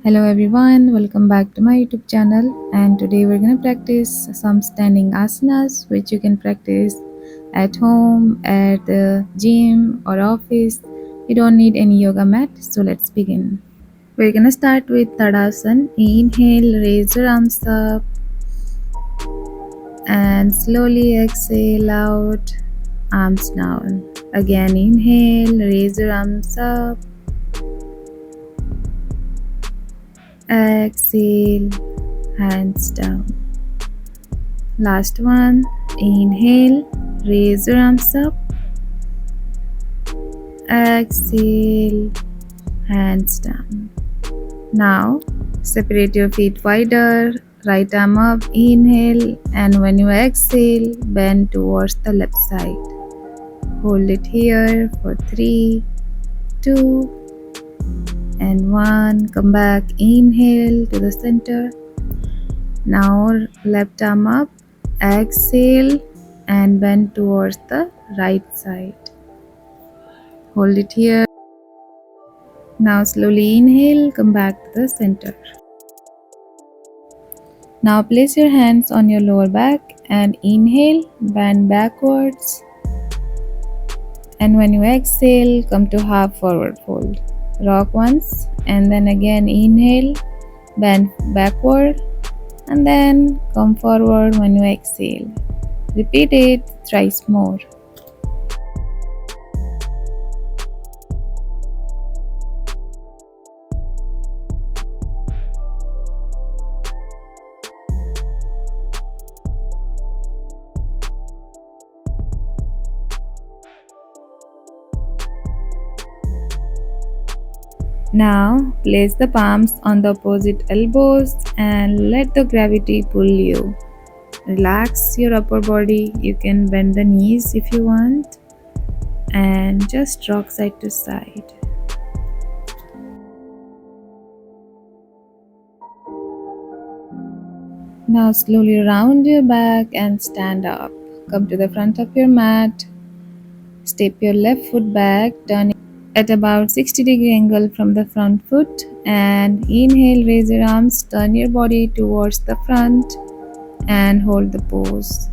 Hello everyone, welcome back to my YouTube channel, and today we're going to practice some standing asanas which you can practice at home, at the gym or office. You don't need any yoga mat, so let's begin. We're going to start with Tadasana. Inhale, raise your arms up and slowly exhale out, arms down. Again inhale, raise your arms up, exhale, hands down. Last one. Inhale, raise your arms up. Exhale, hands down. Now, separate your feet wider. Right arm up, inhale, and when you exhale, bend towards the left side. Hold it here for 3, 2, and 1. Come back, inhale to the center. Now, left arm up, exhale, and bend towards the right side. Hold it here. Now slowly inhale, come back to the center. Now place your hands on your lower back and inhale, bend backwards. And when you exhale, come to half forward fold. Rock once and then again inhale, bend backward and then come forward when you exhale. Repeat it thrice more. Now place the palms on the opposite elbows and let the gravity pull you. Relax your upper body. You can bend the knees if you want and just rock side to side. Now slowly round your back and stand up. Come to the front of your mat. Step your left foot back, turn at about 60-degree angle from the front foot and inhale, raise your arms, turn your body towards the front and hold the pose.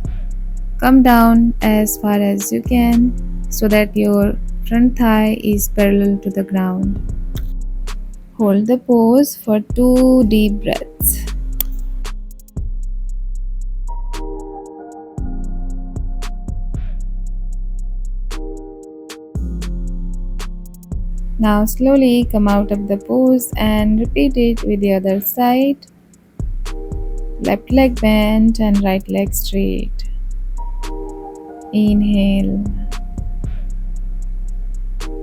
Come down as far as you can so that your front thigh is parallel to the ground. Hold the pose for 2 deep breaths. Now slowly come out of the pose and repeat it with the other side. Left leg bent and right leg straight. Inhale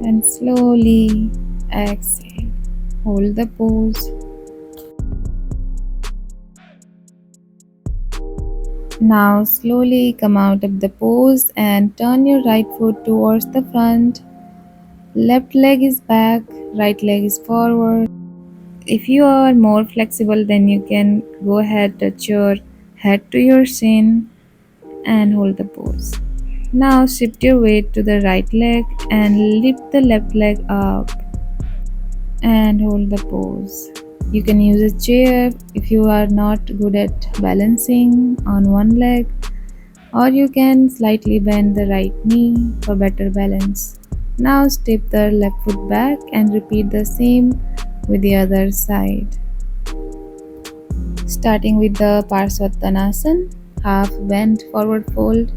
and slowly exhale. Hold the pose. Now slowly come out of the pose and turn your right foot towards the front. Left leg is back, right leg is forward. If you are more flexible, then you can go ahead, touch your head to your shin and hold the pose. Now shift your weight to the right leg and lift the left leg up and hold the pose. You can use a chair if you are not good at balancing on one leg, or you can slightly bend the right knee for better balance. Now step the left foot back and repeat the same with the other side. Starting with the parsvottanasan, half bend forward fold.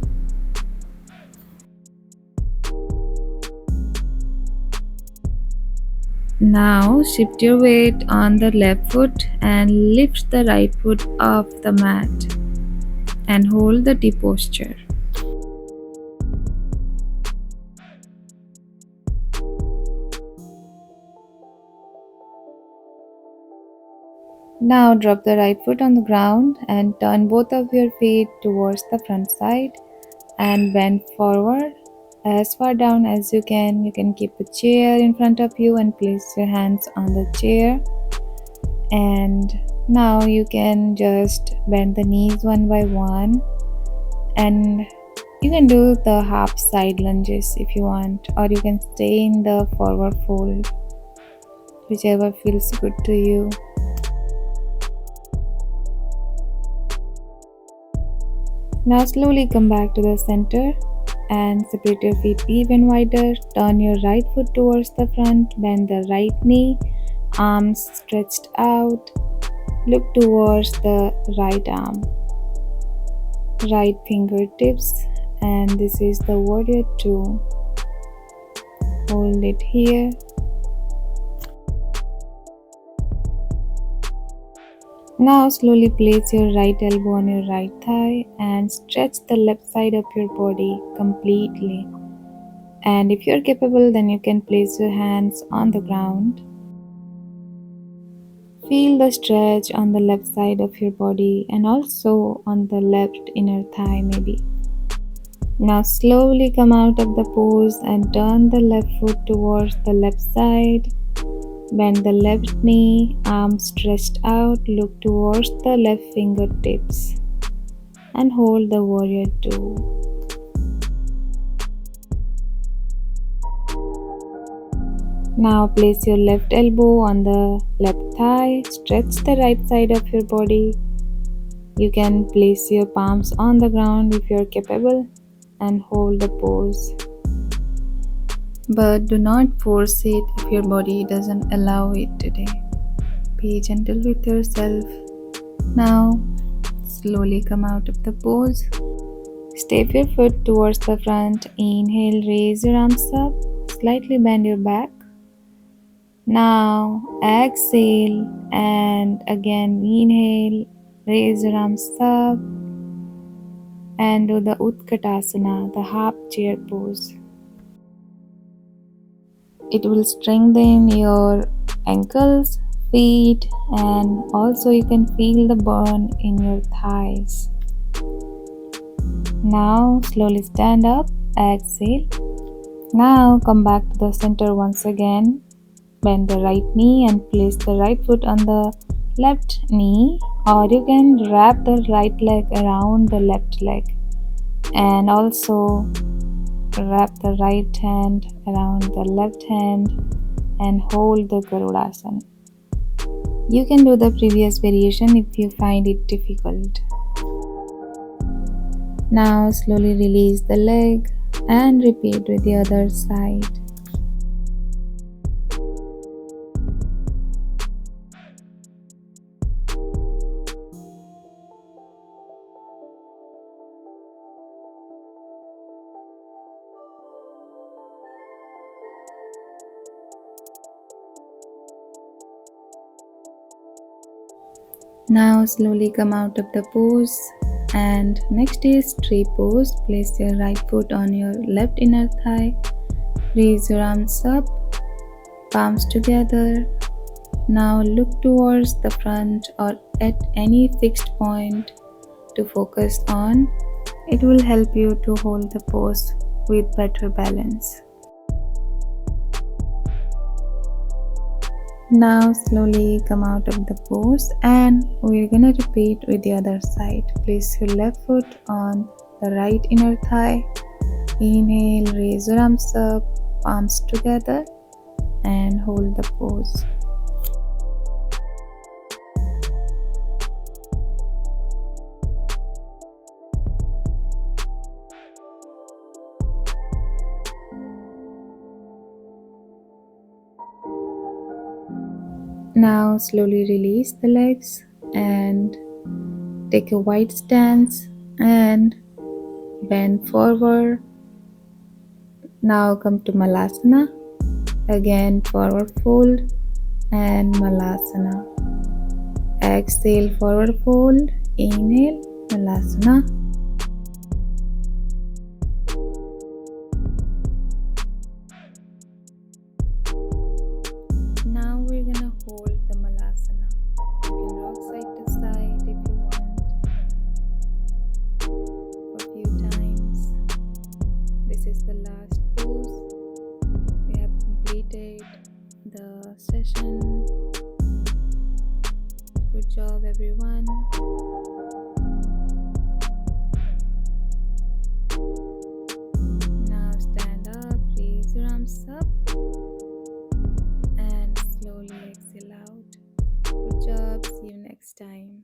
Now shift your weight on the left foot and lift the right foot off the mat and hold the T posture. Now drop the right foot on the ground and turn both of your feet towards the front side and bend forward as far down as you can. You can keep a chair in front of you and place your hands on the chair. And now you can just bend the knees one by one, and you can do the half side lunges if you want, or you can stay in the forward fold, whichever feels good to you. Now slowly come back to the center and separate your feet even wider. Turn your right foot towards the front, bend the right knee, arms stretched out. Look towards the right arm, right fingertips, and this is the warrior two. Hold it here. Now slowly place your right elbow on your right thigh and stretch the left side of your body completely. And if you're capable, then you can place your hands on the ground. Feel the stretch on the left side of your body and also on the left inner thigh maybe. Now slowly come out of the pose and turn the left foot towards the left side. Bend the left knee, arms stretched out, look towards the left fingertips and hold the warrior two. Now place your left elbow on the left thigh, stretch the right side of your body. You can place your palms on the ground if you are capable and hold the pose. But do not force it if your body doesn't allow it today. Be gentle with yourself. Now, slowly come out of the pose. Step your foot towards the front. Inhale, raise your arms up. Slightly bend your back. Now, exhale and again inhale, raise your arms up and do the Uttkatasana, the half chair pose. It will strengthen your ankles, feet, and also you can feel the burn in your thighs. Now slowly stand up, exhale. Now come back to the center once again. Bend the right knee and place the right foot on the left knee, or you can wrap the right leg around the left leg and also wrap the right hand around the left hand and hold the Garudasana. You can do the previous variation if you find it difficult. Now slowly release the leg and repeat with the other side. Now slowly come out of the pose and next is tree pose. Place your right foot on your left inner thigh. Raise your arms up, palms together. Now look towards the front or at any fixed point to focus on. It will help you to hold the pose with better balance. Now slowly come out of the pose and we're gonna repeat with the other side. Place your left foot on the right inner thigh. Inhale, raise your arms up, palms together and hold the pose. Now slowly release the legs and take a wide stance and bend forward. Now come to malasana. Again forward fold and malasana. Exhale, forward fold. Inhale, malasana. Now we're gonna hold the malasana. You can rock side to side if you want for a few times. This is the last pose. We have completed the session. Good job, everyone. Now stand up, raise your arms up and slowly exhale out. Good job. See you next time.